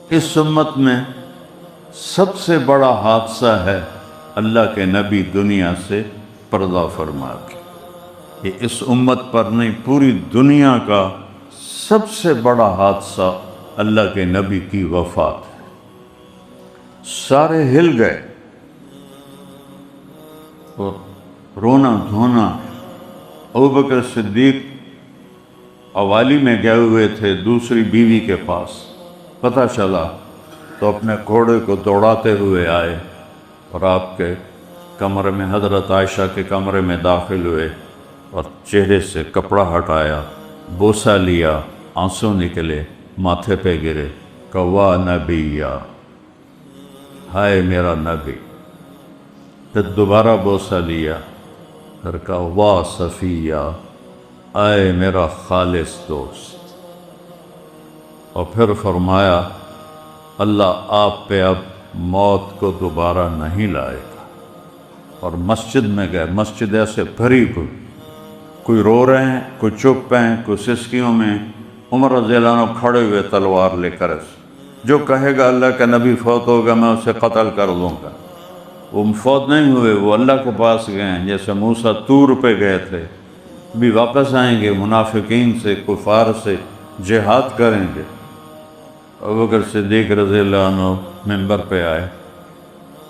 اس امت میں سب سے بڑا حادثہ ہے اللہ کے نبی دنیا سے پردہ فرما کے. یہ اس امت پر نہیں، پوری دنیا کا سب سے بڑا حادثہ اللہ کے نبی کی وفات ہے. سارے ہل گئے اور رونا دھونا. ابوبکر صدیق حوالی میں گئے ہوئے تھے دوسری بیوی کے پاس، پتہ چلا تو اپنے گھوڑے کو دوڑاتے ہوئے آئے اور آپ کے کمرے میں، حضرت عائشہ کے کمرے میں داخل ہوئے اور چہرے سے کپڑا ہٹایا، بوسہ لیا، آنسو نکلے، ماتھے پہ گرے، کہ واہ نبی، ہائے میرا نبی. پھر دوبارہ بوسہ لیا، پھر کہا واہ صفیہ، آئے میرا خالص دوست. اور پھر فرمایا اللہ آپ پہ اب موت کو دوبارہ نہیں لائے گا. اور مسجد میں گئے، مسجد ایسے بھری ہوئی، کوئی رو رہے ہیں، کوئی چپ ہیں، کوئی سسکیوں میں. عمر رضی اللہ عنہ کھڑے ہوئے تلوار لے کر، جو کہے گا اللہ کا نبی فوت ہوگا میں اسے قتل کر دوں گا. وہ فوت نہیں ہوئے، وہ اللہ کے پاس گئے ہیں، جیسے موسیٰ طور پہ گئے تھے. بھی واپس آئیں گے، منافقین سے، کفار سے جہاد کریں گے. ابوبکر صدیق رضی اللہ عنہ منبر پہ آئے،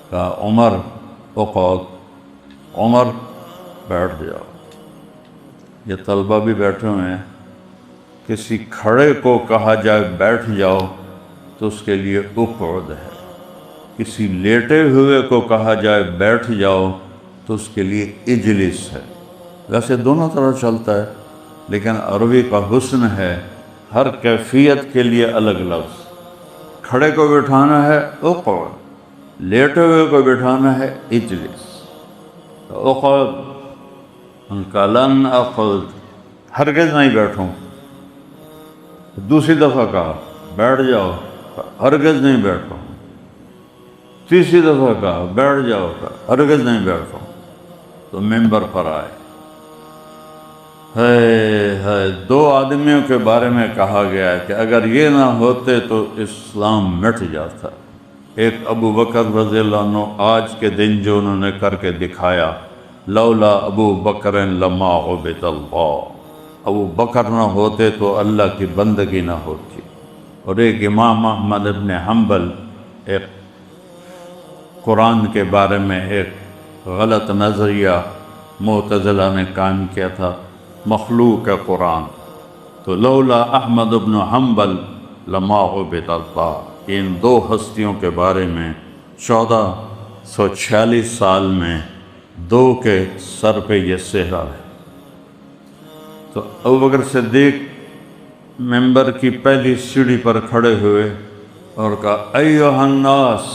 کہا عمر اقعد، عمر بیٹھ جاؤ. یہ طلبہ بھی بیٹھے ہوئے ہیں. کسی کھڑے کو کہا جائے بیٹھ جاؤ تو اس کے لیے اقعد ہے، کسی لیٹے ہوئے کو کہا جائے بیٹھ جاؤ تو اس کے لیے اجلس ہے. ویسے دونوں طرح چلتا ہے، لیکن عربی کا حسن ہے ہر کیفیت کے لیے الگ لفظ. کھڑے کو بٹھانا ہے اقعد، لیٹے ہوئے کو بٹھانا ہے اجلس. اقعد لن اقعد، ہرگز نہیں بیٹھوں. دوسری دفعہ کہا بیٹھ جاؤ، ہرگز نہیں بیٹھوں. تیسری دفعہ کہا بیٹھ جاؤ، ہرگز نہیں بیٹھوں. تو منبر پر آئے. ہے دو آدمیوں کے بارے میں کہا گیا ہے کہ اگر یہ نہ ہوتے تو اسلام مٹ جاتا. ایک ابو بکر رضی اللہ عنہ، آج کے دن جو انہوں نے کر کے دکھایا، لولا ابو بکر لما عبد اللہ، ابو بکر نہ ہوتے تو اللہ کی بندگی نہ ہوتی. اور ایک امام احمد ابن حنبل، ایک قرآن کے بارے میں ایک غلط نظریہ معتزلہ نے قائم کیا تھا، مخلوق ہے قرآن. تو لولا احمد ابن حنبل لما عبد اللہ. ان دو ہستیوں کے بارے میں 1446 سال میں دو کے سر پہ یہ صحرا ہے. تو ابوبکر صدیق منبر کی پہلی سیڑھی پر کھڑے ہوئے اور کہا ایھا الناس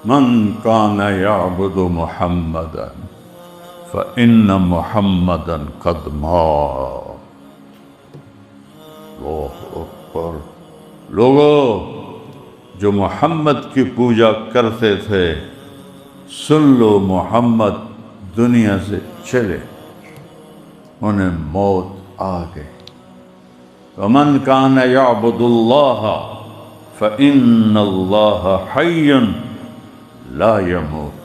من کان یعبد محمدا فإن محمدا قد مات. اللہ اکبر. لوگو جو محمد کی پوجا کرتے تھے، سن لو محمد دنیا سے چلے، انہیں موت آ گئی. ومن کان یعبد اللہ فإن اللہ حی لا یموت.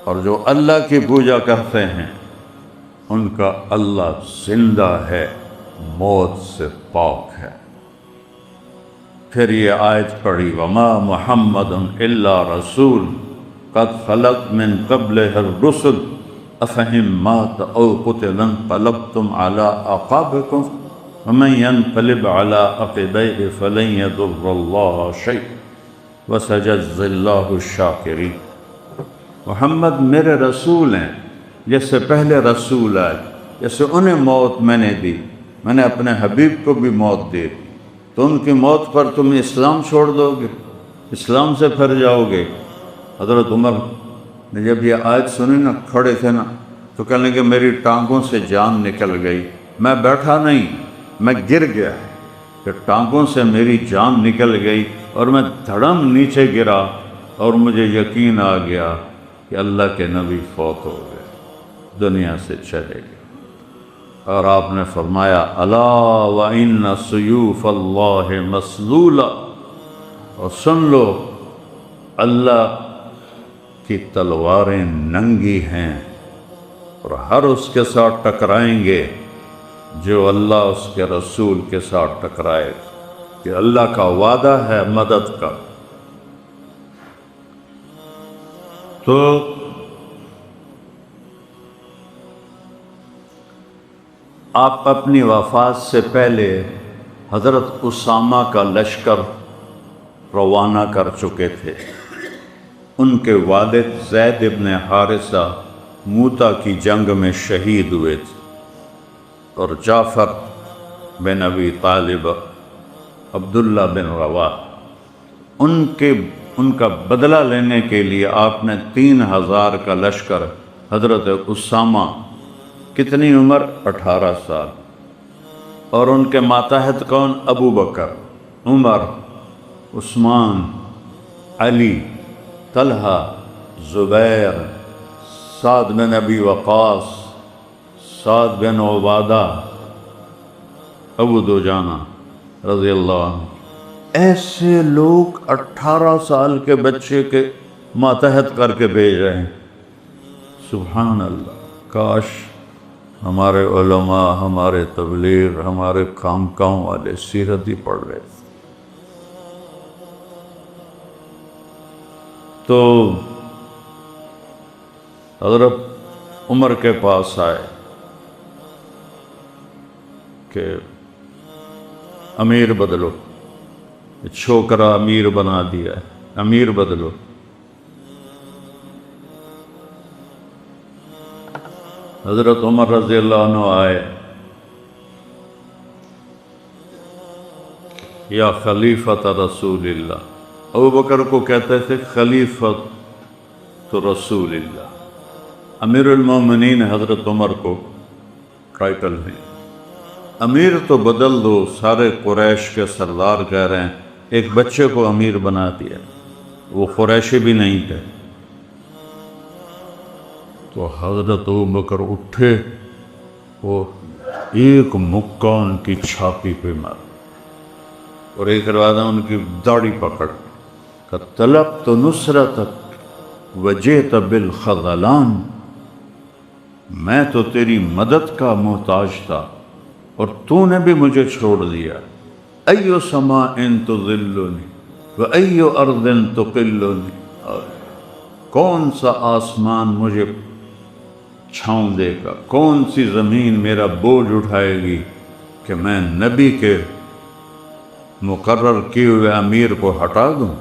اور جو اللہ کی پوجا کرتے ہیں ان کا اللہ زندہ ہے، موت سے پاک ہے. پھر یہ آیت پڑھی وما محمد الا رسول قد خلت من قبلہ الرسل افہم مات او قتل انقلبتم علی اعقابکم ومن ينقلب على عقبیہ فلن یضر اللہ شیئا وسيجزي اللہ الشاکرین. محمد میرے رسول ہیں، جیسے پہلے رسول آئے، جیسے انہیں موت میں نے دی، میں نے اپنے حبیب کو بھی موت دی. تو ان کی موت پر تم اسلام چھوڑ دو گے، اسلام سے پھر جاؤ گے. حضرت عمر نے جب یہ آیت سنی نا، کھڑے تھے نا، تو کہنے لگے میری ٹانگوں سے جان نکل گئی. میں بیٹھا نہیں، میں گر گیا کہ ٹانگوں سے میری جان نکل گئی اور میں دھڑم نیچے گرا اور مجھے یقین آ گیا کہ اللہ کے نبی فوت ہو گئے، دنیا سے چلے گئے. اور آپ نے فرمایا الا وَإِنَّ سُيُوفَ اللَّهِ مَسْلُولَةٌ، اور سن لو اللہ کی تلواریں ننگی ہیں اور ہر اس کے ساتھ ٹکرائیں گے جو اللہ اس کے رسول کے ساتھ ٹکرائے، کہ اللہ کا وعدہ ہے مدد کا۔ تو آپ اپنی وفات سے پہلے حضرت اسامہ کا لشکر روانہ کر چکے تھے۔ ان کے والد زید ابن حارثہ موتا کی جنگ میں شہید ہوئے تھے، اور جعفر بن ابی طالب، عبداللہ بن رواحہ، ان کا بدلہ لینے کے لیے آپ نے 3000 کا لشکر حضرت اسامہ، کتنی عمر؟ 18 سال، اور ان کے ماتحت کون؟ ابو بکر، عمر، عثمان، علی، طلحہ، زبیر، سعد بن ابی وقاص، سعد بن عبادہ، ابو دجانہ رضی اللہ عنہ۔ ایسے لوگ 18 سال کے بچے کے ماتحت کر کے بھیج رہے ہیں، سبحان اللہ۔ کاش ہمارے علماء، ہمارے تبلیغ، ہمارے خانقاہوں والے سیرت ہی پڑھ رہے تھے۔ تو حضرت عمر کے پاس آئے کہ امیر بدلو، چھوکرا امیر بنا دیا ہے، امیر بدلو۔ حضرت عمر رضی اللہ عنہ آئے، یا خلیفۃ رسول اللہ، ابو بکر کو کہتے تھے خلیفۃ رسول اللہ، امیر المومنین حضرت عمر کو ٹائٹل ہے۔ امیر تو بدل دو، سارے قریش کے سردار کہہ رہے ہیں، ایک بچے کو امیر بنا دیا، وہ قریشی بھی نہیں تھے۔ تو حضرت ابو بکر اٹھے، وہ ایک مکہ ان کی چھاتی پہ مار، اور ایک روایت ان کی داڑھی پکڑ کہ طلبت نصرتک وجئت بالخذلان، میں تو تیری مدد کا محتاج تھا اور تو نے بھی مجھے چھوڑ دیا۔ ایو سماء تظلنی و ایو ارض تقلنی، کون سا آسمان مجھے چھاؤں دے گا، کون سی زمین میرا بوجھ اٹھائے گی کہ میں نبی کے مقرر کیے ہوئے امیر کو ہٹا دوں؟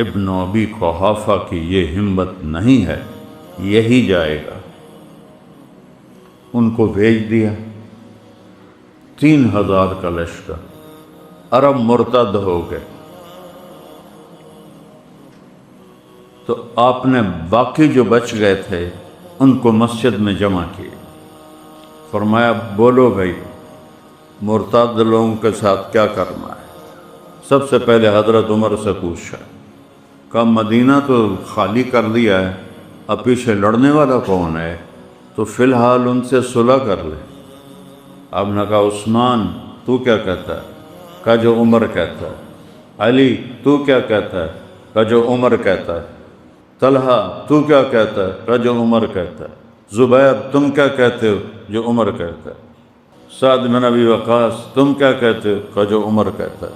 ابن ابی قحافہ کی یہ ہمت نہیں ہے، یہی جائے گا۔ ان کو بھیج دیا، 3000 کا لشکر، عرب مرتد ہو گئے۔ تو آپ نے باقی جو بچ گئے تھے ان کو مسجد میں جمع کیے، فرمایا بولو بھائی مرتد لوگوں کے ساتھ کیا کرنا ہے؟ سب سے پہلے حضرت عمر سے پوچھا، کہا مدینہ تو خالی کر دیا ہے، اب پیچھے لڑنے والا کون ہے؟ تو فی الحال ان سے صلح کر لے۔ آپ نے کہا عثمان تو کیا کہتا ہے؟ کہا جو عمر کہتا ہے۔ علی تو کیا کہتا ہے؟ کہا جو عمر کہتا ہے۔ طلحہ تو کیا کہتا ہے؟ کہا جو عمر کہتا ہے۔ زبیر تم کیا کہتے ہو؟ جو عمر کہتا ہے۔ سعد بن ابی وقاص تم کیا کہتے ہو؟ کہا جو عمر کہتا ہے۔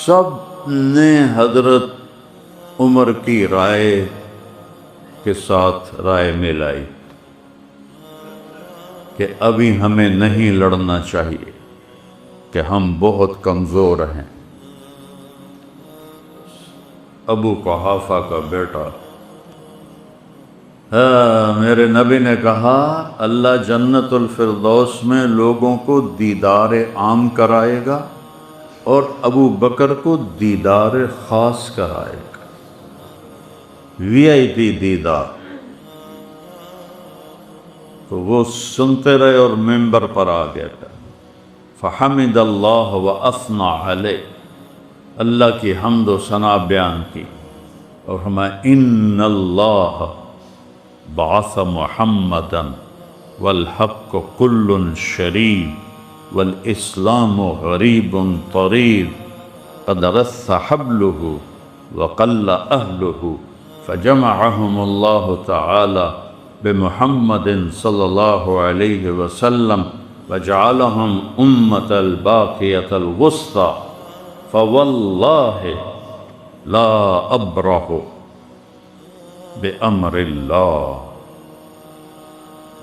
سب نے حضرت عمر کی رائے کے ساتھ رائے ملائی کہ ابھی ہمیں نہیں لڑنا چاہیے، کہ ہم بہت کمزور ہیں۔ ابو قحافہ کا بیٹا، میرے نبی نے کہا اللہ جنت الفردوس میں لوگوں کو دیدار عام کرائے گا اور ابو بکر کو دیدار خاص کرائے گا، VIP دیدار۔ تو وہ سنتے رہے اور ممبر پر آ گیا تھا، فحمد اللہ واثنى علیہ، اللہ کی حمد و ثنا بیان کی، اور فرمایا ان اللہ بعث محمدا والحق كل شريف والإسلام غريب طريد قد رث حبله وقل أهله فجمعهم الله تعالى بمحمد صلى الله عليه وسلم وجعلهم أمة الباقية الوسطى فوالله لا أبرح بأمر الله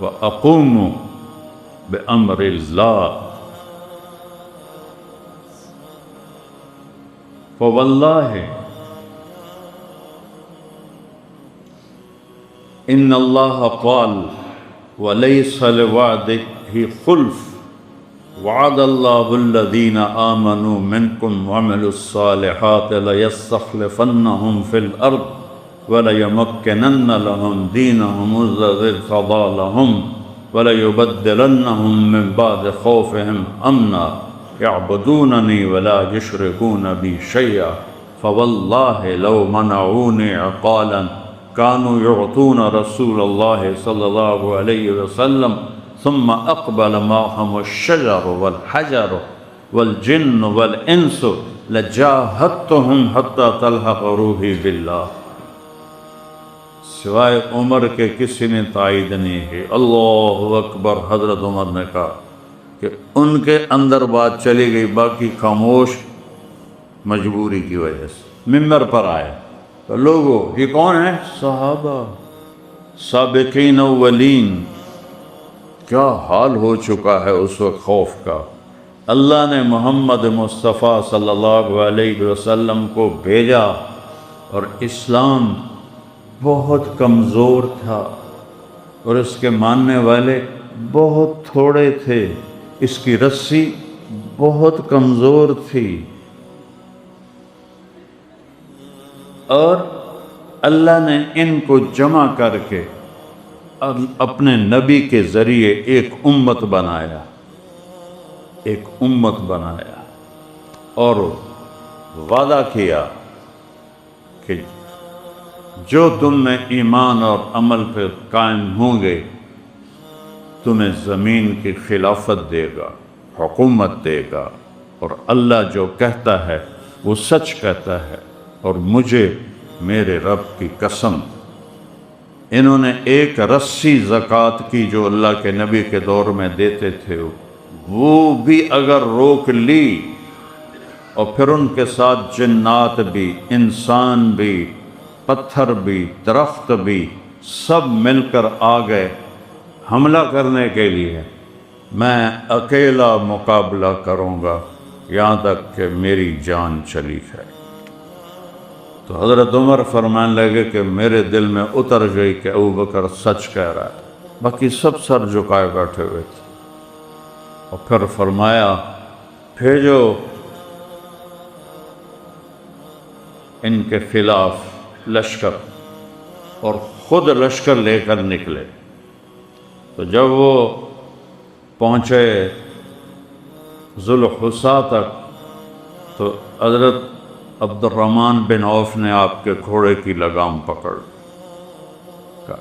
وأقوم بأمر الله فوالله إن الله قال وليس لوعده خلف وعد الله الذين آمنوا منكم وعملوا الصالحات ليستخلفنهم في الأرض وليمكنن لهم دينهم الذي ارتضى لهم وليبدلنهم من بعد خوفهم أمنا يعبدونني ولا يشركون بي شيئا فوالله لو منعوني عقالا كانوا يعطون رسول الله صلى الله عليه وسلم ثم أقبل معهم الشجر والحجر والجن والإنس لجاهدتهم حتى تلحق روحي بالله سوائے عمر کے کسی نے تائید نہیں کی۔ اللہ اکبر۔ حضرت عمر نے کہا کہ ان کے اندر بات چلی گئی، باقی خاموش، مجبوری کی وجہ سے ممبر پر آئے تو لوگوں یہ کون ہیں؟ صحابہ، سابقین اولین۔ کیا حال ہو چکا ہے اس وقت خوف کا۔ اللہ نے محمد مصطفیٰ صلی اللہ علیہ وسلم کو بھیجا اور اسلام بہت کمزور تھا اور اس کے ماننے والے بہت تھوڑے تھے، اس کی رسی بہت کمزور تھی، اور اللہ نے ان کو جمع کر کے اپنے نبی کے ذریعے ایک امت بنایا، ایک امت بنایا، اور وعدہ کیا کہ جو تم میں ایمان اور عمل پہ قائم ہوں گے تمہیں زمین کی خلافت دے گا، حکومت دے گا، اور اللہ جو کہتا ہے وہ سچ کہتا ہے، اور مجھے میرے رب کی قسم انہوں نے ایک رسی زکوٰۃ کی جو اللہ کے نبی کے دور میں دیتے تھے وہ بھی اگر روک لی، اور پھر ان کے ساتھ جنات بھی، انسان بھی، پتھر بھی، درخت بھی، سب مل کر آ گئے حملہ کرنے کے لیے، میں اکیلا مقابلہ کروں گا یہاں تک کہ میری جان چلی جائے۔ تو حضرت عمر فرمانے لگے کہ میرے دل میں اتر گئی کہ ابوبکر سچ کہہ رہا ہے۔ باقی سب سر جھکائے بیٹھے ہوئے تھے، اور پھر فرمایا بھیجو ان کے خلاف لشکر، اور خود لشکر لے کر نکلے۔ تو جب وہ پہنچے ذوالحلیفہ تک تو حضرت عبد الرحمن بن عوف نے آپ کے گھوڑے کی لگام پکڑ کہا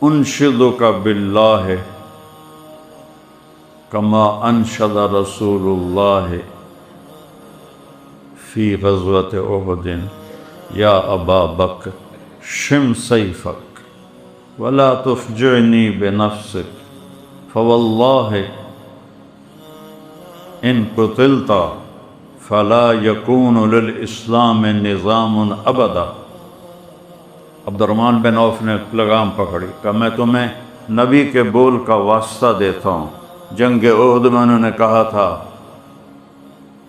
انشدک باللہ کما انشد رسول اللہ فی غزوۃ احد یا ابا بکر شم سیفک ولا تفجعنی بنفسک فواللہ ان قتلت فلا یکون للاسلام نظام ابدا۔ عبد الرحمن بن عوف نے لگام پکڑی، کہا میں تمہیں نبی کے بول کا واسطہ دیتا ہوں، جنگ احد میں انہوں نے کہا تھا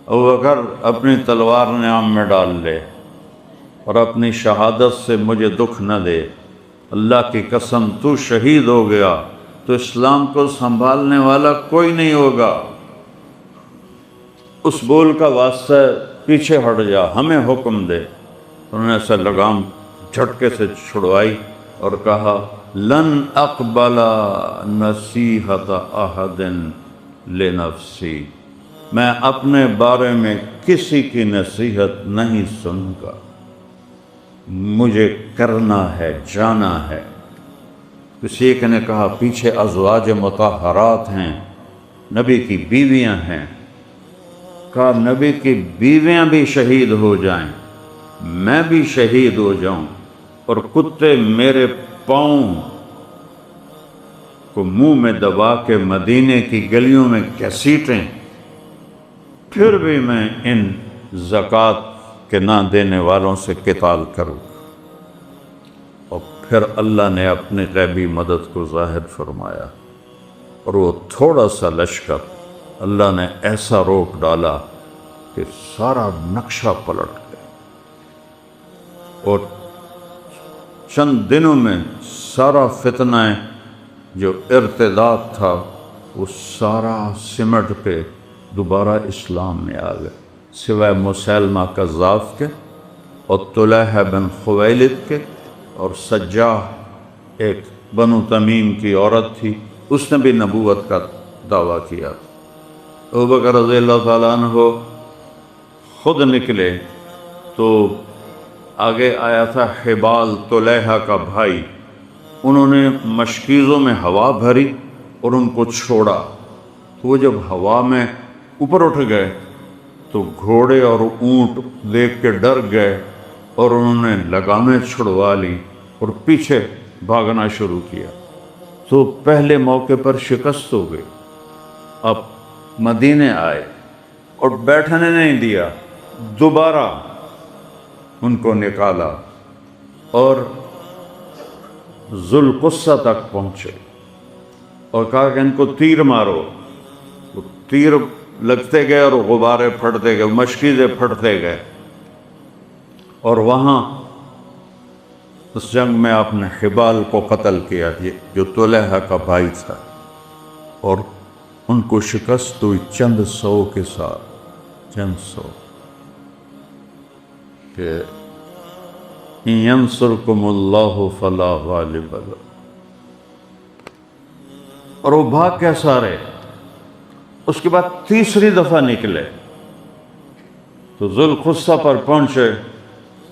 ابوبکر اپنی تلوار نیام میں ڈال لے اور اپنی شہادت سے مجھے دکھ نہ دے، اللہ کی قسم تو شہید ہو گیا تو اسلام کو سنبھالنے والا کوئی نہیں ہوگا، اس بول کا واسطہ پیچھے ہٹ جا، ہمیں حکم دے۔ انہوں نے ایسا لگام جھٹکے سے چھڑوائی اور کہا لن اقبل نصیحت احد لنفسی، میں اپنے بارے میں کسی کی نصیحت نہیں سنوں گا، مجھے کرنا ہے، جانا ہے۔ کسی ایک نے کہا پیچھے ازواج مطہرات ہیں، نبی کی بیویاں ہیں۔ کہا نبی کی بیویاں بھی شہید ہو جائیں، میں بھی شہید ہو جاؤں، اور کتے میرے پاؤں کو منہ میں دبا کے مدینے کی گلیوں میں گھسیٹیں، پھر بھی میں ان زکوٰۃ کے نہ دینے والوں سے قتال کروں۔ اور پھر اللہ نے اپنی غیبی مدد کو ظاہر فرمایا، اور وہ تھوڑا سا لشکر اللہ نے ایسا روک ڈالا کہ سارا نقشہ پلٹ گیا، اور چند دنوں میں سارا فتنہ جو ارتداد تھا وہ سارا سمٹ کے دوبارہ اسلام میں آ گئے، سوائے مسیلمہ کذاب کے اور طلحہ بن خویلد کے، اور سجاح ایک بنو تمیم کی عورت تھی، اس نے بھی نبوت کا دعویٰ کیا۔ ابوبکر رضی اللہ تعالیٰ عنہ خود نکلے تو آگے آیا تھا حبال طلحہ کا بھائی، انہوں نے مشکیزوں میں ہوا بھری اور ان کو چھوڑا، تو وہ جب ہوا میں اوپر اٹھ گئے تو گھوڑے اور اونٹ دیکھ کے ڈر گئے، اور انہوں نے لگامیں چھڑوا لی اور پیچھے بھاگنا شروع کیا۔ تو پہلے موقع پر شکست ہو گئی، اب مدینے آئے اور بیٹھنے نہیں دیا، دوبارہ ان کو نکالا اور ذوالقصہ تک پہنچے اور کہا کہ ان کو تیر مارو۔ وہ تیر لگتے گئے اور غبارے پھٹتے گئے، مشکیزیں پھٹتے گئے، اور وہاں اس جنگ میں آپ نے حبال کو قتل کیا جو طلحہ کا بھائی تھا، اور ان کو شکست ہوئی چند سو کے ساتھ، چند سو، کہ ان ینصرکم اللہ فلا غالب لکم، اور وہ بھاگ کے سارے۔ اس کے بعد تیسری دفعہ نکلے تو ذوالقصہ پر پہنچے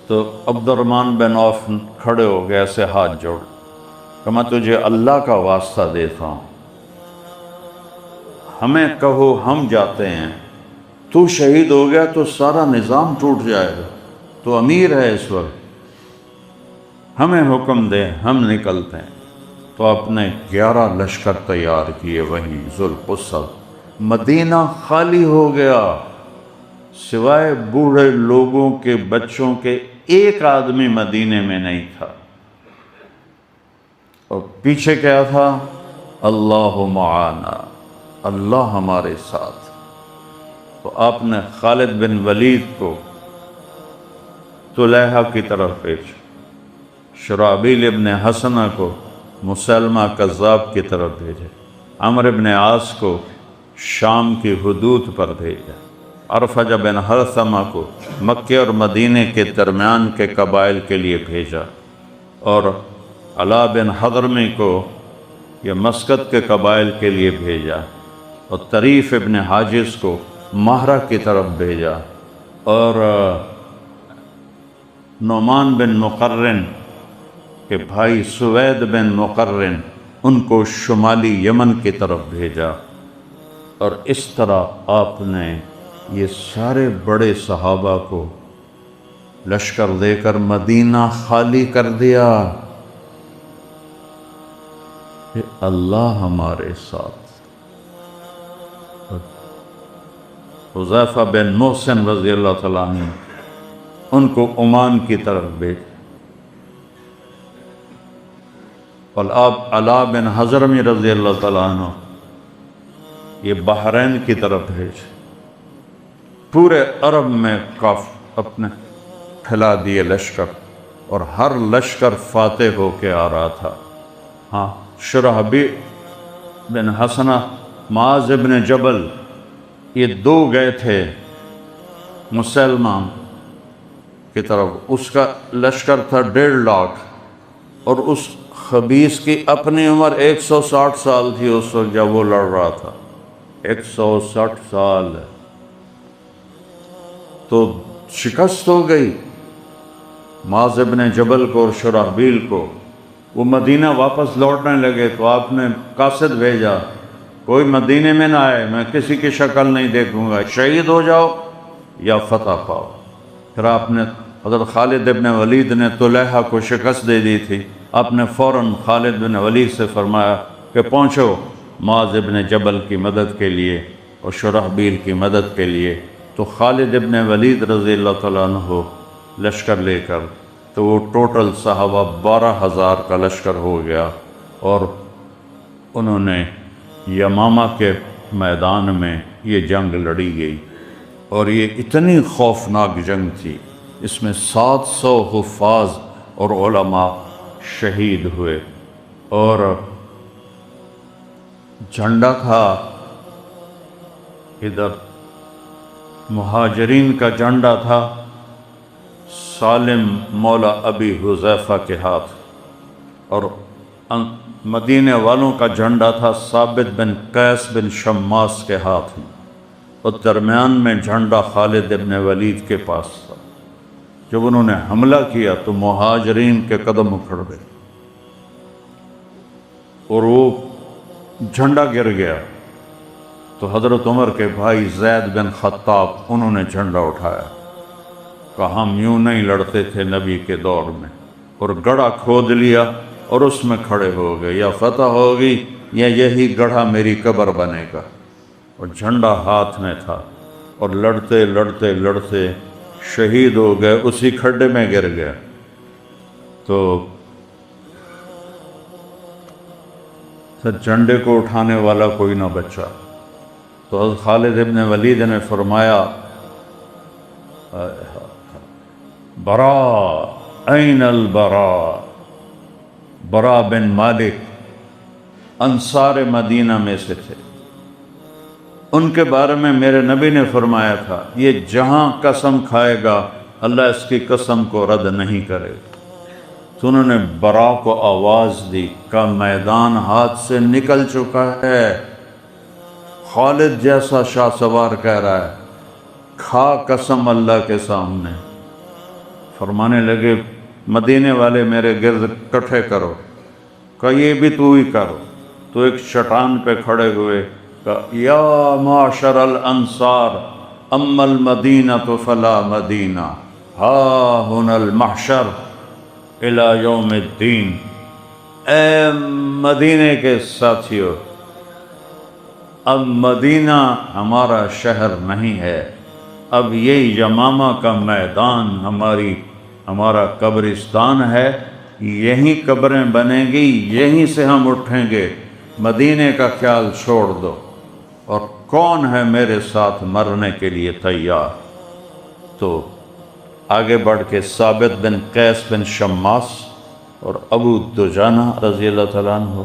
تو عبد الرحمن بن عوف کھڑے ہو گئے ایسے ہاتھ جوڑ کہ میں تجھے اللہ کا واسطہ دیتا ہوں، ہمیں کہو ہم جاتے ہیں، تو شہید ہو گیا تو سارا نظام ٹوٹ جائے گا، تو امیر ہے اس وقت، ہمیں حکم دے ہم نکلتے ہیں۔ تو آپ نے 11 لشکر تیار کیے، وہیں ذوالقصہ، مدینہ خالی ہو گیا، سوائے بوڑھے لوگوں کے، بچوں کے، ایک آدمی مدینے میں نہیں تھا، اور پیچھے کیا تھا؟ اللہ معانا، اللہ ہمارے ساتھ۔ تو آپ نے خالد بن ولید کو طلحہ کی طرف بھیجا، شرحبیل ابن حسنہ کو مسیلمہ کذاب کی طرف بھیجا، عمرو بن عاص کو شام کی حدود پر بھیجا، عرفجہ بن حرثمہ کو مکے اور مدینے کے درمیان کے قبائل کے لیے بھیجا، اور علا بن حضرمی کو یہ مسقط کے قبائل کے لیے بھیجا، اور طریف ابن حاجز کو مہرہ کی طرف بھیجا، اور نعمان بن مقرن کے بھائی سوید بن مقرن، ان کو شمالی یمن کی طرف بھیجا۔ اور اس طرح آپ نے یہ سارے بڑے صحابہ کو لشکر دے کر مدینہ خالی کر دیا کہ اللہ ہمارے ساتھ۔ حذیفہ بن محسن رضی اللہ تعالیٰ عنہ ان کو عمان کی طرف بھیج، اور اب علا بن حضرمی رضی اللہ تعالیٰ عنہ یہ بحرین کی طرف بھیج، پورے عرب میں اپنے پھیلا دیے لشکر، اور ہر لشکر فاتح ہو کے آ رہا تھا۔ ہاں، شرحبیل بن حسنہ، معاذ بن جبل، یہ 2 گئے تھے مسلمہ کی طرف، اس کا لشکر تھا 1.5 لاکھ، اور اس خبیث کی اپنی عمر 160 سال تھی اس وقت جب وہ لڑ رہا تھا، 160 سال، تو شکست ہو گئی معاذ بن جبل کو اور شرحبیل کو، وہ مدینہ واپس لوٹنے لگے تو آپ نے قاصد بھیجا، کوئی مدینے میں نہ آئے، میں کسی کی شکل نہیں دیکھوں گا، شہید ہو جاؤ یا فتح پاؤ۔ پھر آپ نے حضرت خالد ابن ولید نے طلحہ کو شکست دے دی تھی، آپ نے فوراً خالد بن ولید سے فرمایا کہ پہنچو معاذ ابن جبل کی مدد کے لیے اور شرحبیل کی مدد کے لیے۔ تو خالد ابن ولید رضی اللہ تعالیٰ عنہ لشکر لے کر، تو وہ ٹوٹل صحابہ 12,000 کا لشکر ہو گیا، اور انہوں نے یمامہ کے میدان میں یہ جنگ لڑی گئی، اور یہ اتنی خوفناک جنگ تھی، اس میں 700 حفاظ اور علماء شہید ہوئے، اور جھنڈا تھا ادھر مہاجرین کا جھنڈا تھا سالم مولا ابی حذیفہ کے ہاتھ، اور مدینے والوں کا جھنڈا تھا ثابت بن قیس بن شماس کے ہاتھ میں، اور درمیان میں جھنڈا خالد ابن ولید کے پاس تھا۔ جب انہوں نے حملہ کیا تو مہاجرین کے قدم اکھڑ گئے اور وہ جھنڈا گر گیا، تو حضرت عمر کے بھائی زید بن خطاب انہوں نے جھنڈا اٹھایا، کہا ہم یوں نہیں لڑتے تھے نبی کے دور میں، اور گڑھا کھود لیا اور اس میں کھڑے ہو گئے، یا فتح ہوگی یا یہی گڑھا میری قبر بنے گا، اور جھنڈا ہاتھ میں تھا، اور لڑتے لڑتے لڑتے شہید ہو گئے، اسی کھڈے میں گر گیا۔ تو جھنڈے کو اٹھانے والا کوئی نہ بچا، تو حضرت خالد ابن ولید نے فرمایا برا این البراء، برا بن مالک انصار مدینہ میں سے تھے، ان کے بارے میں میرے نبی نے فرمایا تھا یہ جہاں قسم کھائے گا اللہ اس کی قسم کو رد نہیں کرے گا۔ تو انہوں نے برا کو آواز دی کہ میدان ہاتھ سے نکل چکا ہے، خالد جیسا شاہ سوار کہہ رہا ہے کھا قسم اللہ کے سامنے۔ فرمانے لگے مدینے والے میرے گرد کٹھے کرو، کہ یہ بھی تو ہی کرو۔ تو ایک چٹان پہ کھڑے ہوئے کہ یا معاشر الانصار اما المدینہ فلا مدینہ ہا ہنا المحشر الی یوم الدین، اے مدینے کے ساتھیو، اب مدینہ ہمارا شہر نہیں ہے، اب یہ یمامہ کا میدان ہمارا قبرستان ہے، یہیں قبریں بنیں گی، یہیں سے ہم اٹھیں گے، مدینے کا خیال چھوڑ دو، اور کون ہے میرے ساتھ مرنے کے لیے تیار؟ تو آگے بڑھ کے ثابت بن قیس بن شماس اور ابو دجانہ رضی اللہ تعالیٰ عنہ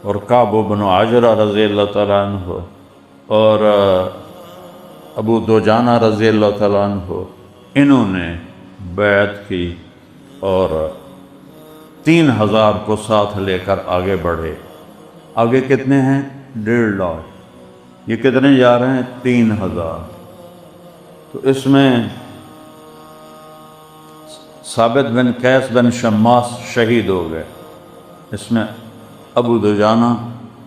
اور کعب بن عجرہ رضی اللہ تعالیٰ عنہ اور ابو دجانہ رضی اللہ تعالیٰ عنہ، انہوں نے بیعت کی اور 3,000 کو ساتھ لے کر آگے بڑھے۔ آگے کتنے ہیں؟ 1.5 لاکھ۔ یہ کتنے جا رہے ہیں؟ 3,000۔ تو اس میں ثابت بن قیس بن شماس شہید ہو گئے، اس میں ابو دجانہ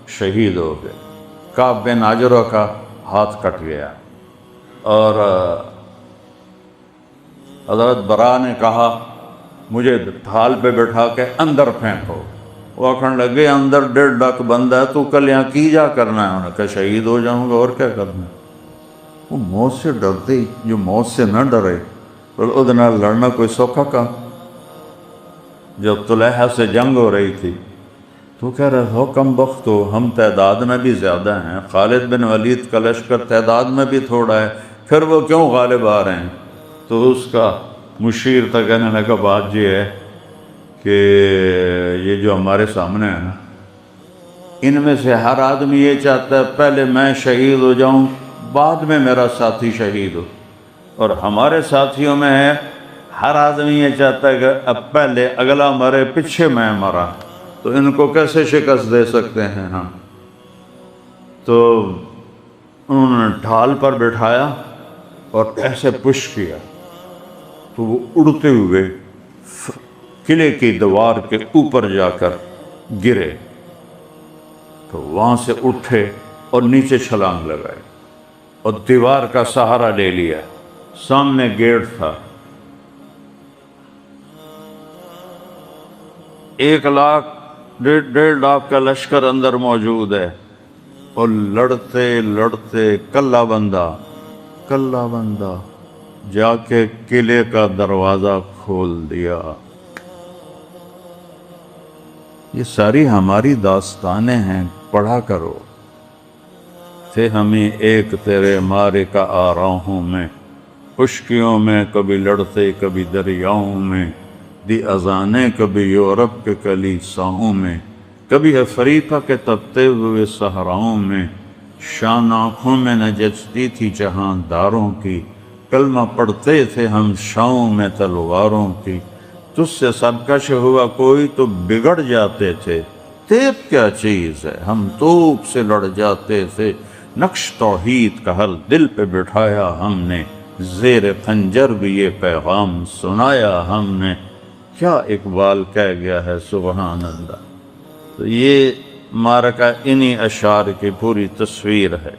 شہید ہو گئے، کعب بن عجرہ کا ہاتھ کٹ گیا، اور حضرت برا نے کہا مجھے ڈھال پہ بٹھا کے اندر پھینکو۔ وہ آکھن لگے اندر 1.5 لاکھ بندہ ہے، تو کل یہاں کی جا کرنا ہے؟ انہوں نے کہا شہید ہو جاؤں گا، اور کیا کرنا ہے۔ وہ موت سے ڈرتے، جو موت سے نہ ڈرے اور ادھر لڑنا کوئی سوکھا کام۔ جب طلحہ سے جنگ ہو رہی تھی تو کہہ رہے ہو کم بخت ہو، ہم تعداد میں بھی زیادہ ہیں، خالد بن ولید کا لشکر تعداد میں بھی تھوڑا ہے، پھر وہ کیوں غالب آ رہے ہیں؟ تو اس کا مشیر تھا، کہنے لگا بات یہ ہے کہ یہ جو ہمارے سامنے ہے نا، ان میں سے ہر آدمی یہ چاہتا ہے پہلے میں شہید ہو جاؤں بعد میں میرا ساتھی شہید ہو، اور ہمارے ساتھیوں میں ہے ہر آدمی یہ چاہتا ہے کہ اب پہلے اگلا مرے پیچھے میں مرا، تو ان کو کیسے شکست دے سکتے ہیں ہم؟ تو انہوں نے ڈھال پر بٹھایا اور ایسے پش کیا تو وہ اڑتے ہوئے قلعے کی دیوار کے اوپر جا کر گرے تو وہاں سے اٹھے اور نیچے چھلانگ لگائے اور دیوار کا سہارا لے لیا. سامنے گیٹ تھا. 1,00,000 کا لشکر اندر موجود ہے اور لڑتے لڑتے کلا بندہ جا کے قلعے کا دروازہ کھول دیا. یہ ساری ہماری داستانیں ہیں، پڑھا کرو. تھے ہمیں ایک تیرے مارے کا آراہوں میں، خشکیوں میں کبھی لڑتے کبھی دریاؤں میں، دی اذانیں کبھی یورپ کے کلیساؤں میں، کبھی افریقہ کے تپتے ہوئے صحراؤں میں. شان آنکھوں میں نجچتی تھی جہاں داروں کی، کلمہ پڑھتے تھے ہم شاؤں میں تلواروں کی. تجھ سے سرکش ہوا کوئی تو بگڑ جاتے تھے، تیب کیا چیز ہے ہم توپ سے لڑ جاتے تھے. نقش توحید کا ہر دل پہ بٹھایا ہم نے، زیر خنجر بھی یہ پیغام سنایا ہم نے. کیا اقبال کہہ گیا ہے، سبحان اللہ. تو یہ معرکہ انہی اشعار کی پوری تصویر ہے.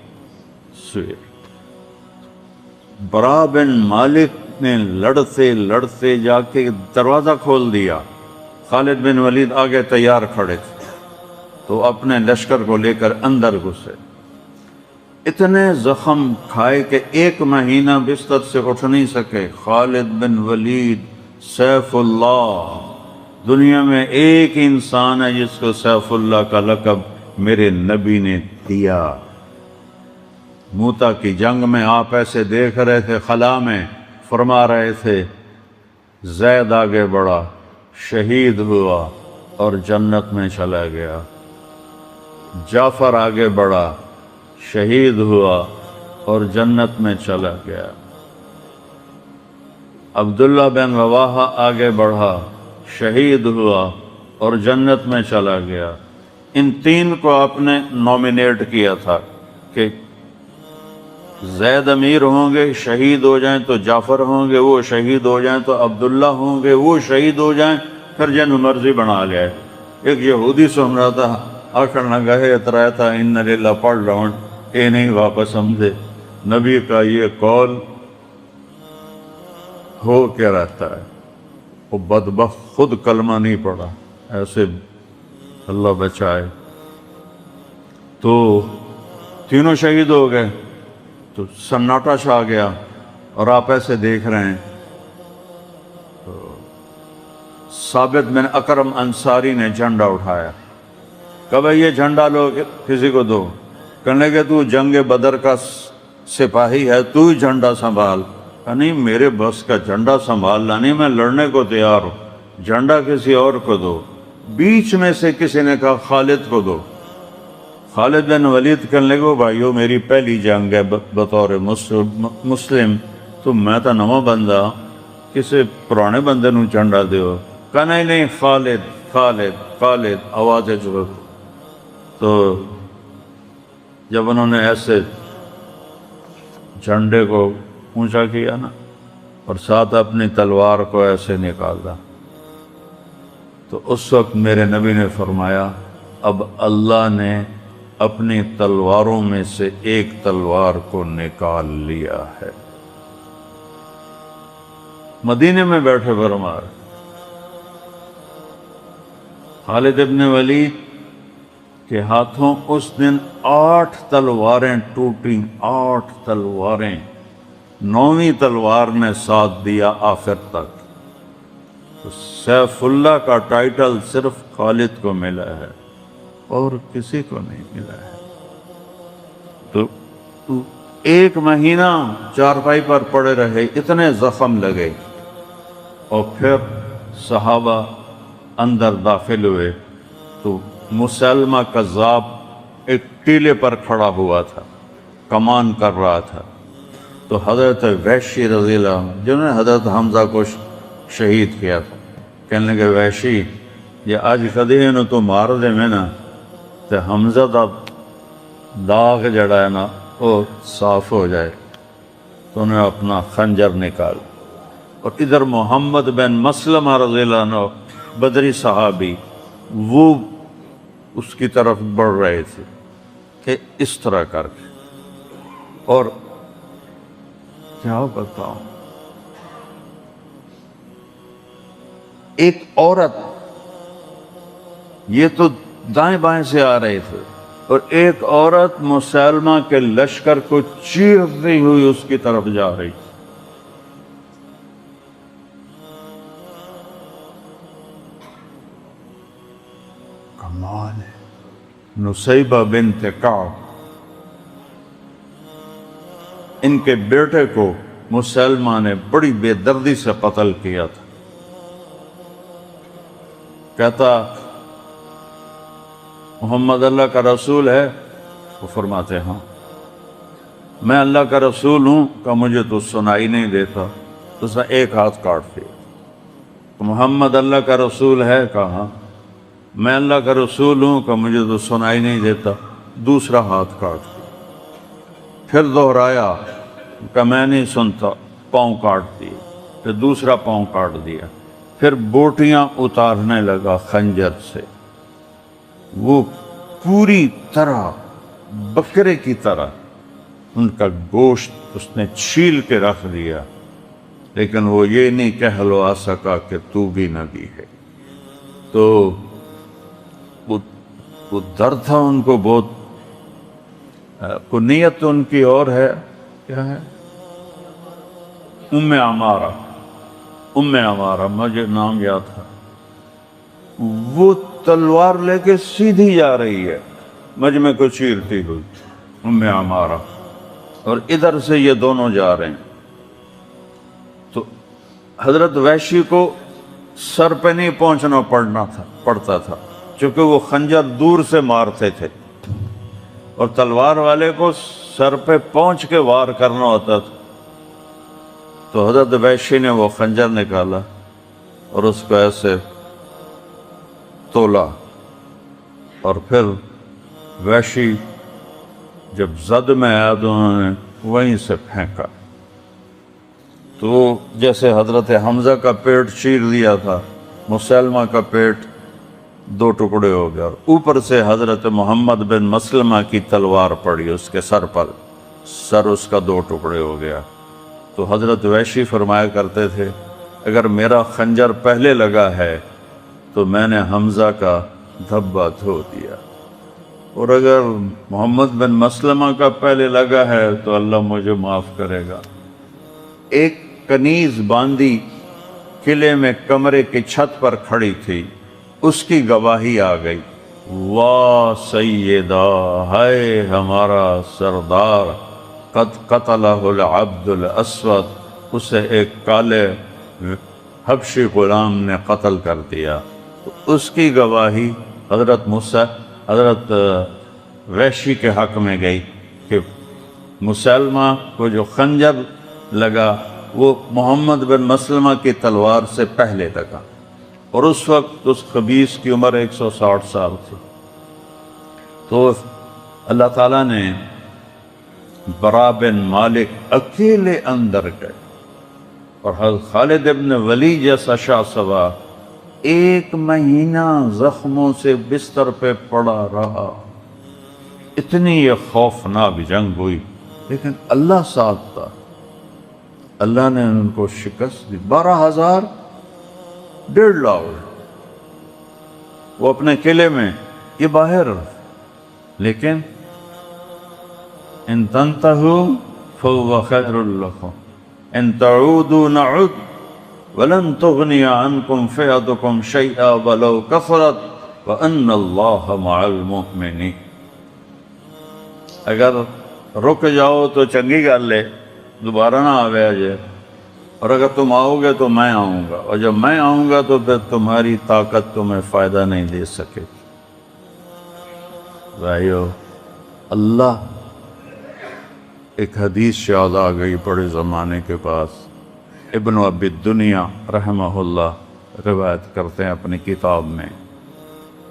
برا بن مالک نے لڑتے لڑتے جا کے دروازہ کھول دیا. خالد بن ولید آگے تیار کھڑے تھے تو اپنے لشکر کو لے کر اندر گھسے. اتنے زخم کھائے کہ 1 مہینہ بستر سے اٹھ نہیں سکے. خالد بن ولید سیف اللہ، دنیا میں ایک انسان ہے جس کو سیف اللہ کا لقب میرے نبی نے دیا. موتا کی جنگ میں آپ ایسے دیکھ رہے تھے، خلا میں فرما رہے تھے زید آگے بڑھا، شہید ہوا اور جنت میں چلا گیا. جعفر آگے بڑھا، شہید ہوا اور جنت میں چلا گیا. عبداللہ بن رواحہ آگے بڑھا، شہید ہوا اور جنت میں چلا گیا. ان 3 کو آپ نے نومینیٹ کیا تھا کہ زید امیر ہوں گے، شہید ہو جائیں تو جعفر ہوں گے، وہ شہید ہو جائیں تو عبداللہ ہوں گے، وہ شہید ہو جائیں پھر جن مرضی بنا لے. ایک یہودی سن رہا تھا، آخر نگاہ اترایا تھا ان للہ پڑھ رہا ہوں، اے نہیں واپس سمجھے. نبی کا یہ قول ہو کے رہتا ہے. وہ بدبخت خود کلمہ نہیں پڑھا، ایسے اللہ بچائے. تو تینوں شہید ہو گئے تو سناٹا چھا گیا اور آپ ایسے دیکھ رہے ہیں. تو ثابت بن اکرم انصاری نے جھنڈا اٹھایا، کہا بھائی یہ جھنڈا لو کسی کو دو. کہنے لگے تو جنگ بدر کا سپاہی ہے، تو ہی جھنڈا سنبھال. کہا نہیں، میرے بس کا جھنڈا سنبھالنا نہیں، میں لڑنے کو تیار ہوں، جھنڈا کسی اور کو دو. بیچ میں سے کسی نے کہا خالد کو دو. خالد بن ولید کہنے لگے بھائیو میری پہلی جنگ ہے بطور مسلم، تو میں تو نواں بندہ، کسی پرانے بندے نوں جھنڈا دیو. کہا نہیں خالد خالد خالد، آوازیں جو. تو جب انہوں نے ایسے جھنڈے کو اونچا کیا نا اور ساتھ اپنی تلوار کو ایسے نکالا، تو اس وقت میرے نبی نے فرمایا اب اللہ نے اپنی تلواروں میں سے ایک تلوار کو نکال لیا ہے. مدینے میں بیٹھے فرما رہے خالد ابن ولید کے ہاتھوں اس دن 8 تلواریں ٹوٹیں. 8 تلواریں. 9ویں تلوار نے ساتھ دیا آخر تک. تو سیف اللہ کا ٹائٹل صرف خالد کو ملا ہے اور کسی کو نہیں ملا ہے. تو 1 مہینہ چارپائی پر پڑے رہے، اتنے زخم لگے. اور پھر صحابہ اندر داخل ہوئے تو مسلمہ کذاب ایک ٹیلے پر کھڑا ہوا تھا، کمان کر رہا تھا. تو حضرت وحشی رضی اللہ عنہ جنہوں نے حضرت حمزہ کو شہید کیا تھا، کہنے لگے وحشی یہ آج کدی انہوں تو مار دے میں نا تو حمزہ دا داغ جڑا ہے نا وہ صاف ہو جائے. تو انہوں نے اپنا خنجر نکال اور ادھر محمد بن مسلمہ رضی اللہ عنہ بدری صحابی وہ اس کی طرف بڑھ رہے تھے کہ اس طرح کر کے، اور کیا بتاؤں، ایک عورت، یہ تو دائیں بائیں سے آ رہے تھے، اور ایک عورت مسلمہ کے لشکر کو چیرتی ہوئی اس کی طرف جا رہی تھی۔ کمال ہے۔ نصیبہ بنت کعب، ان کے بیٹے کو مسلمہ نے بڑی بے دردی سے قتل کیا تھا۔ کہتا محمد اللہ کا رسول ہے؟ وہ فرماتے ہاں۔ میں اللہ کا رسول ہوں کہ مجھے تو سنائی نہیں دیتا، تو اس نے ایک ہاتھ کاٹ دیا۔ محمد اللہ کا رسول ہے؟ کہا ہاں۔ میں اللہ کا رسول ہوں کہ مجھے تو سنائی نہیں دیتا، دوسرا ہاتھ کاٹ دیا۔ پھر دہرایا کہ میں نہیں سنتا، پاؤں کاٹ دیے، پھر دوسرا پاؤں کاٹ دیا، پھر بوٹیاں اتارنے لگا خنجر سے، وہ پوری طرح بکرے کی طرح ان کا گوشت اس نے چھیل کے رکھ دیا، لیکن وہ یہ نہیں کہلوا سکا کہ تو بھی نبی ہے۔ تو وہ درد تھا ان کو بہت، کو نیت ان کی اور ہے، کیا ہے؟ ام عمارہ، ام عمارہ مجھے نام یاد تھا، وہ تلوار لے کے سیدھی جا رہی ہے مجمع کو چیرتی ہوئی، ام عمارہ، اور ادھر سے یہ دونوں جا رہے ہیں۔ تو حضرت وحشی کو سر پہ نہیں پہنچنا پڑتا تھا، چونکہ وہ خنجر دور سے مارتے تھے، اور تلوار والے کو سر پہ پہنچ کے وار کرنا ہوتا تھا۔ تو حضرت وحشی نے وہ خنجر نکالا اور اس کو ایسے تولا، اور پھر وحشی جب زد میں آیا تو انہوں نے وہیں سے پھینکا، تو جیسے حضرت حمزہ کا پیٹ چیر دیا تھا، مسلمہ کا پیٹ دو ٹکڑے ہو گیا، اور اوپر سے حضرت محمد بن مسلمہ کی تلوار پڑی اس کے سر پر، سر اس کا دو ٹکڑے ہو گیا۔ تو حضرت وحشی فرمایا کرتے تھے اگر میرا خنجر پہلے لگا ہے تو میں نے حمزہ کا دھبا دھو دیا، اور اگر محمد بن مسلمہ کا پہلے لگا ہے تو اللہ مجھے معاف کرے گا۔ ایک کنیز باندی قلعے میں کمرے کی چھت پر کھڑی تھی، اس کی گواہی آ گئی، واہ سیدہ، ہے ہمارا سردار، قد قتلہ العبد الاسود، اسے ایک کالے حبشی غلام نے قتل کر دیا۔ تو اس کی گواہی حضرت وحشی کے حق میں گئی کہ مسلمہ کو جو خنجر لگا وہ محمد بن مسلمہ کی تلوار سے پہلے لگا، اور اس وقت اس خبیث کی عمر 160 سال تھی۔ تو اللہ تعالیٰ نے برا بن مالک اکیلے اندر گئے، اور حضرت خالد ابن ولید جیسا شاہ سوار 1 مہینہ زخموں سے بستر پہ پڑا رہا، اتنی یہ خوفناک جنگ ہوئی، لیکن اللہ ساتھ تھا، اللہ نے ان کو شکست دی۔ 12,000 1.5 لاکھ وہ اپنے قلعے میں، یہ باہر، لیکن ان تنتہوا فهو خیر لکم ان تعودوا نعد ولن تغنی عنکم فئتکم شیئا ولو کثرت وان اللہ مع المؤمنین۔ اگر رک جاؤ تو چنگی گل ہے، دوبارہ نہ آوے جے، اور اگر تم آؤ گے تو میں آؤں گا، اور جب میں آؤں گا تو پھر تمہاری طاقت تمہیں فائدہ نہیں دے سکے۔ بھائیو، اللہ، ایک حدیث یاد آ گئی بڑے زمانے کے پاس، ابن ابی الدنیا رحمہ اللہ روایت کرتے ہیں اپنی کتاب میں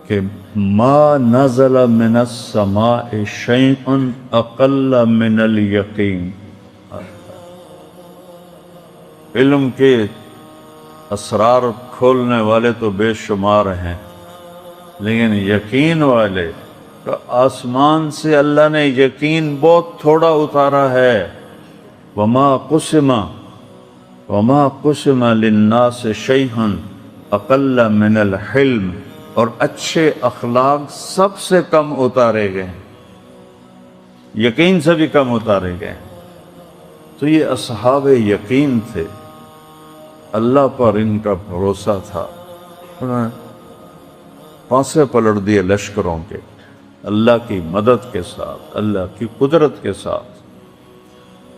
کہ ما نزل من السماء شیء اقل من الیقین۔ علم کے اسرار کھولنے والے تو بے شمار ہیں، لیکن یقین والے تو آسمان سے اللہ نے یقین بہت تھوڑا اتارا ہے۔ وما قسم للناس شیئا اقل من الحلم، اور اچھے اخلاق سب سے کم اتارے گئے، یقین سے بھی کم اتارے گئے۔ تو یہ اصحاب یقین تھے، اللہ پر ان کا بھروسہ تھا، انہوں نے پانسے پلٹ دیے لشکروں کے، اللہ کی مدد کے ساتھ، اللہ کی قدرت کے ساتھ۔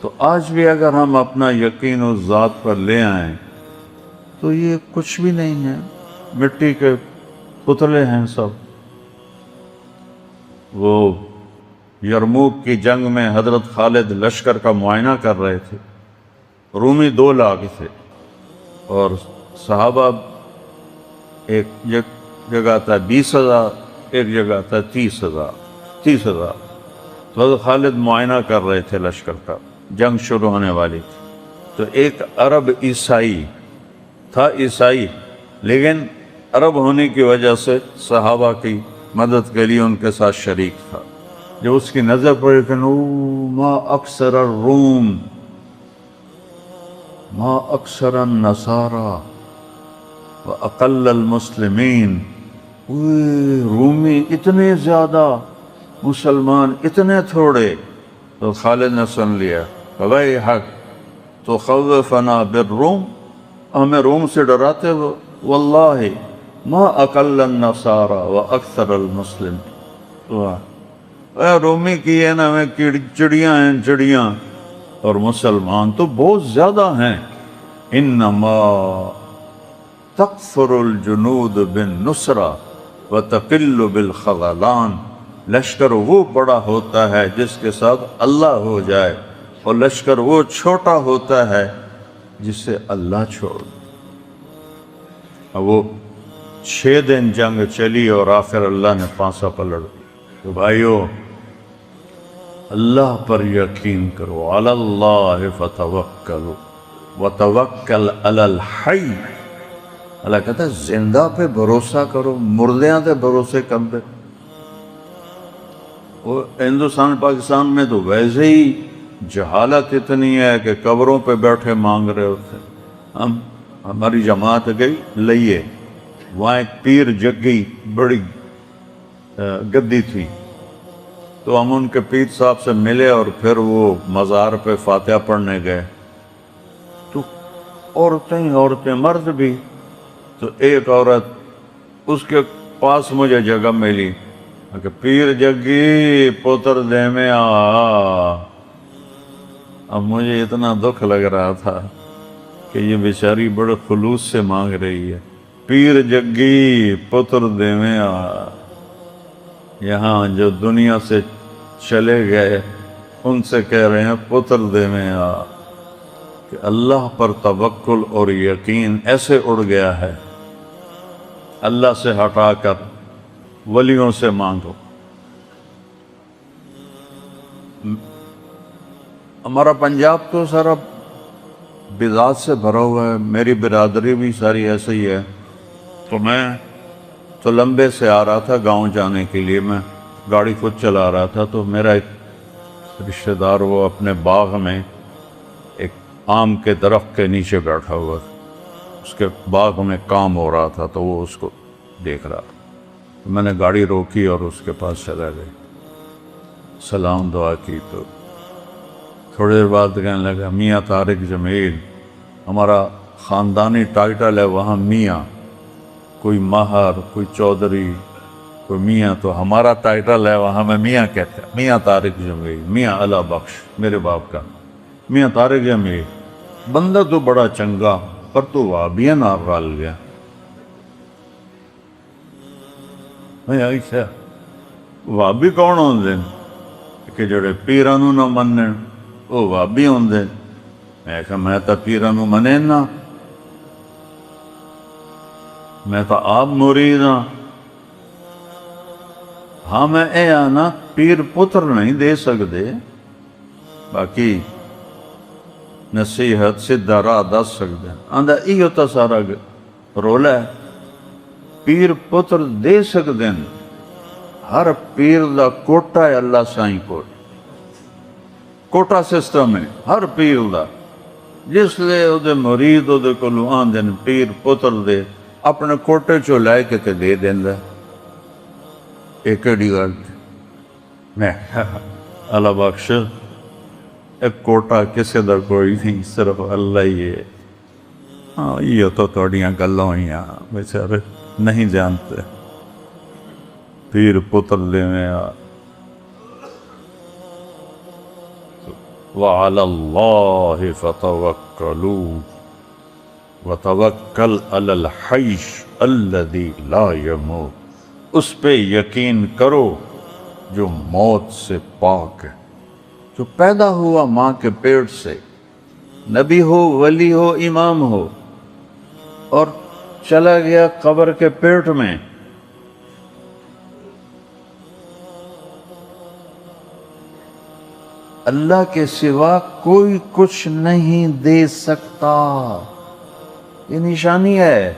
تو آج بھی اگر ہم اپنا یقین اس ذات پر لے آئیں تو یہ کچھ بھی نہیں ہے، مٹی کے پتلے ہیں سب۔ وہ یرموک کی جنگ میں حضرت خالد لشکر کا معائنہ کر رہے تھے، رومی 2 لاکھ تھے اور صحابہ ایک جگہ تھا 20,000، ایک جگہ تھا 30,000۔ تو حضرت خالد معائنہ کر رہے تھے لشکر کا، جنگ شروع ہونے والی تھی۔ تو ایک عرب عیسائی تھا، عیسائی لیکن عرب ہونے کی وجہ سے صحابہ کی مدد کے لیے ان کے ساتھ شریک تھا۔ جب اس کی نظر پڑی کہ ما اکثر الروم ما اکثر النصارى واقل المسلمین، رومی اتنے زیادہ، مسلمان اتنے تھوڑے۔ تو خالد نے سن لیا، ویحک تخوفنا بالروم، ہمیں روم سے ڈراتے ہو، واللہ ما اقل النصارى واکثر المسلمین، اے رومی کی ہے نا، ہمیں چڑیاں ہیں چڑیاں، اور مسلمان تو بہت زیادہ ہیں۔ انما تکثر الجنود بالنصرہ وتقل بالخذلان، لشکر وہ بڑا ہوتا ہے جس کے ساتھ اللہ ہو جائے، اور لشکر وہ چھوٹا ہوتا ہے جس سے اللہ چھوڑ۔ اب وہ 6 دن جنگ چلی اور آخر اللہ نے پانسا پلٹ دی۔ تو بھائیو، اللہ پر یقین کرو، علی اللہ فتوکلوا وتوکل علی الحی۔ اللہ کہتا ہے زندہ پہ بھروسہ کرو، مردیاں تے بھروسے کر دے۔ وہ ہندوستان پاکستان میں تو ویسے ہی جہالت اتنی ہے کہ قبروں پہ بیٹھے مانگ رہے ہوتے۔ ہماری جماعت گئی لئیے، وہاں ایک پیر جگی بڑی گدی تھی، تو ہم ان کے پیر صاحب سے ملے اور پھر وہ مزار پہ فاتحہ پڑھنے گئے۔ تو عورتیں مرد بھی، تو ایک عورت اس کے پاس مجھے جگہ ملی کہ پیر جگی پوتر دے میں آ۔ اب مجھے اتنا دکھ لگ رہا تھا کہ یہ بیچاری بڑے خلوص سے مانگ رہی ہے، پیر جگی پتر دے میں آ۔ یہاں جو دنیا سے چلے گئے ان سے کہہ رہے ہیں پتر دے میں آ، کہ اللہ پر توکل اور یقین ایسے اڑ گیا ہے۔ اللہ سے ہٹا کر ولیوں سے مانگو۔ ہمارا پنجاب تو سارا بدعات سے بھرا ہوا ہے، میری برادری بھی ساری ایسے ہی ہے۔ تو میں تو لمبے سے آ رہا تھا گاؤں جانے کے لیے، میں گاڑی خود چلا رہا تھا، تو میرا ایک رشتہ دار وہ اپنے باغ میں ایک آم کے درخت کے نیچے بیٹھا ہوا تھا، اس کے باغ میں کام ہو رہا تھا، تو وہ اس کو دیکھ رہا تھا۔ میں نے گاڑی روکی اور اس کے پاس چلا گیا، سلام دعا کی۔ تو تھوڑی دیر بعد کہنے لگا میاں طارق جمیل، ہمارا خاندانی ٹائٹل ہے وہاں میاں، کوئی ماہر، کوئی چودھری، کوئی میاں، تو ہمارا ٹائٹل ہے وہاں میں میاں کہتے ہیں، میاں طارق جمیل، میاں اللہ بخش میرے باپ کا، میاں طارق جمیل۔ بندہ تو بڑا چنگا پر تو وہابیاں نال رل گیا۔ اچھا وہابی کون ہوندے کہ جڑے پیراں نوں نہ منن، وہ وہابی ہوندے؟ میں کہا میں تو پیراں نوں منے نا، میں تو آپ مرید ہاں۔ ہاں میں اے آنا پیر پتر نہیں دے سکتے، باقی نصیحت سدھا راہ دس سکتے ہیں۔ آندا ایو تا سارا رولا ہے پیر پتر دے سکتے ہیں، ہر پیر دا کوٹا ہے اللہ سائیں کوٹا سسٹم ہے ہر پیر دا، جس لے او دے مرید او دے کولوں آندے نے پیر پتر دے اپنے کوٹے چو لے کے تے دے دیندا ایک کیڑی گل میں اللہ بخش ایک کوٹا کسی دا کوئی نہیں، صرف اللہ ہی ہے۔ ہاں یہ تو تھوڑیاں گلاں ہوئیاں بیچارے نہیں جانتے، پیر پتر لے میں وَعَلَى اللَّهِ فَتَوَكَّلُوا وَتَوَكَّلْ عَلَى الْحَيِّ الَّذِي لَا يَمُوتُ، اس پہ یقین کرو جو موت سے پاک ہے، جو پیدا ہوا ماں کے پیٹ سے، نبی ہو ولی ہو امام ہو، اور چلا گیا قبر کے پیٹ میں۔ اللہ کے سوا کوئی کچھ نہیں دے سکتا، یہ نشانی ہے۔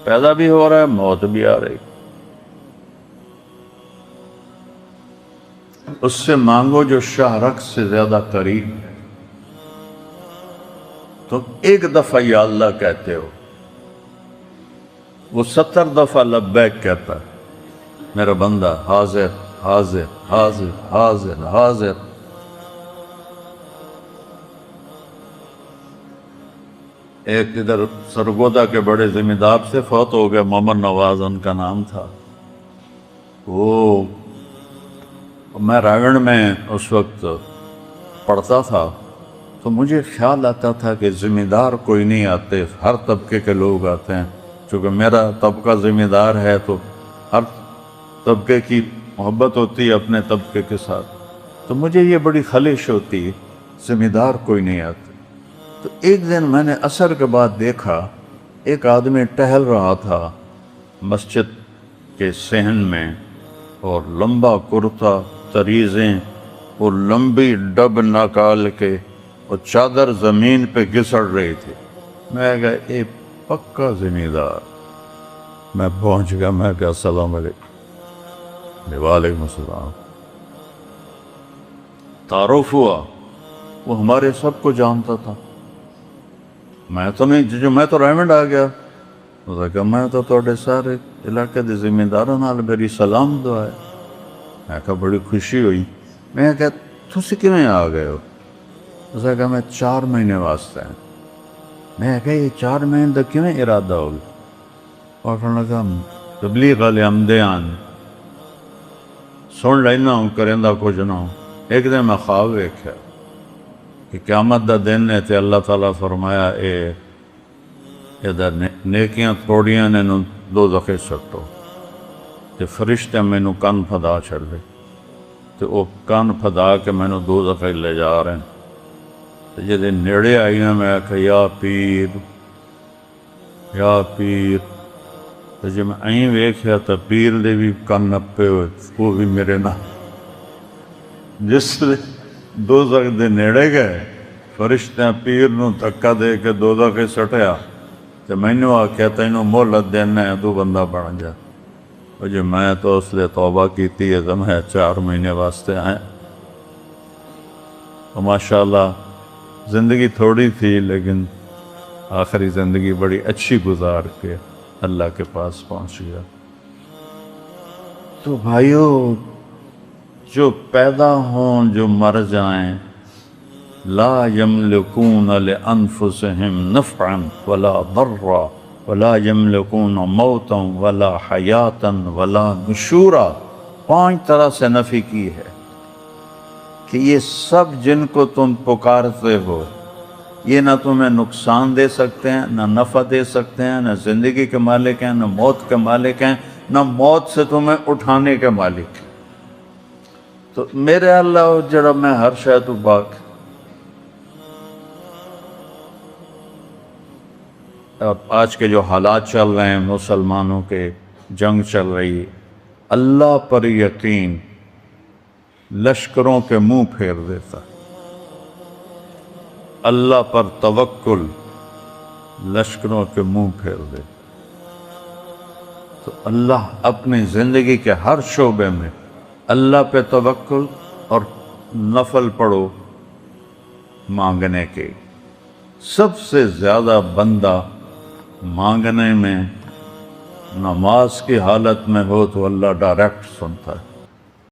پیدا بھی ہو رہا ہے، موت بھی آ رہی، اس سے مانگو جو شاہ رخ سے زیادہ قریب ہے۔ تم ایک دفعہ یا اللہ کہتے ہو، وہ 70 دفعہ لبیک کہتا ہے، میرا بندہ حاضر حاضر حاضر حاضر حاضر۔ ایک ادھر سرگودا کے بڑے ذمہ دار سے فوت ہو گئے، محمد نواز ان کا نام تھا۔ وہ میں راگڑ میں اس وقت پڑھتا تھا تو مجھے خیال آتا تھا کہ ذمہ دار کوئی نہیں آتے، ہر طبقے کے لوگ آتے ہیں، چونکہ میرا طبقہ ذمہ دار ہے تو ہر طبقے کی محبت ہوتی ہے اپنے طبقے کے ساتھ، تو مجھے یہ بڑی خلش ہوتی ہے ذمہ دار کوئی نہیں آتے۔ تو ایک دن میں نے عصر کے بعد دیکھا ایک آدمی ٹہل رہا تھا مسجد کے صحن میں، اور لمبا کرتا، تریزیں، وہ لمبی ڈب نکال کے وہ چادر زمین پہ گھسڑ رہی تھی۔ میں کہا اے پکا ذمہ دار۔ میں پہنچ گیا، میں کہا السلام علیکم۔ وعلیکم السلام۔ تعارف ہوا، وہ ہمارے سب کو جانتا تھا۔ میں تو نہیں، جو میں تو ریمنڈ آ گیا، اس نے کہا میں تو تھوڑے سارے علاقے دے ذمہ داراں نال میری سلام دعا ہے۔ میں کہا بڑی خوشی ہوئی۔ میں کہا تسی کیویں آ گئے ہو؟ اس نے کہا میں 4 مہینے واسطے ہیں۔ میں کہا یہ 4 مہینے دا کیویں ارادہ ہو گیا؟ اور انہوں نے کہا تبلیغ والے آمدیان سن لینا ہوں، کرندہ کچھ نہ ہوں۔ ایک دن میں خواب ویکھیا کہ قیامت دا دن ہے تے اللہ تعالیٰ فرمایا اے ادھر نیکیاں تھوڑیاں نے نو دوزخ سٹو، تے فرشتے مینوں کن پھدا چھڑے، تے وہ کن پھدا کے مینوں دوزخ لے جا رہے ہیں۔ تے جدے نیڑے آئی نا میں کہا یا پیر یا پیر، تے جب میں آئیں ویکھیا تے پیر دے بھی کن نپے ہوئے، وہ بھی میرے نہ۔ جس دوزخ دے نیڑے گئے، فرشتیاں پیر نو دھکا دے کے دوزخ سٹیا، تے مینوں آکھیا تینوں مہلت دینا ہے، تو بندہ بن جا۔ اور جو میں تو اس لیے توبہ کیتی ہے، تو میں 4 مہینے واسطے آئے۔ اور ماشاءاللہ زندگی تھوڑی تھی، لیکن آخری زندگی بڑی اچھی گزار کے اللہ کے پاس پہنچ گیا۔ تو بھائیو، جو پیدا ہوں جو مر جائیں، لا یملکون لانفسہم نفعا ولا ضرا ولا یملکون موتا ولا حیاتا ولا نشورا۔ 5 طرح سے نفی کی ہے کہ یہ سب جن کو تم پکارتے ہو، یہ نہ تمہیں نقصان دے سکتے ہیں، نہ نفع دے سکتے ہیں، نہ زندگی کے مالک ہیں، نہ موت کے مالک ہیں، نہ موت سے تمہیں اٹھانے کے مالک ہیں۔ تو میرے اللہ جڑا میں ہر شے تو پاک۔ اور آج کے جو حالات چل رہے ہیں، مسلمانوں کے جنگ چل رہی، اللہ پر یقین لشکروں کے منہ پھیر دیتا، اللہ پر توکل لشکروں کے منہ پھیر دے۔ تو اللہ اپنی زندگی کے ہر شعبے میں اللہ پہ توکل اور نفل پڑھو مانگنے کے۔ سب سے زیادہ بندہ مانگنے میں نماز کی حالت میں ہو تو اللہ ڈائریکٹ سنتا ہے۔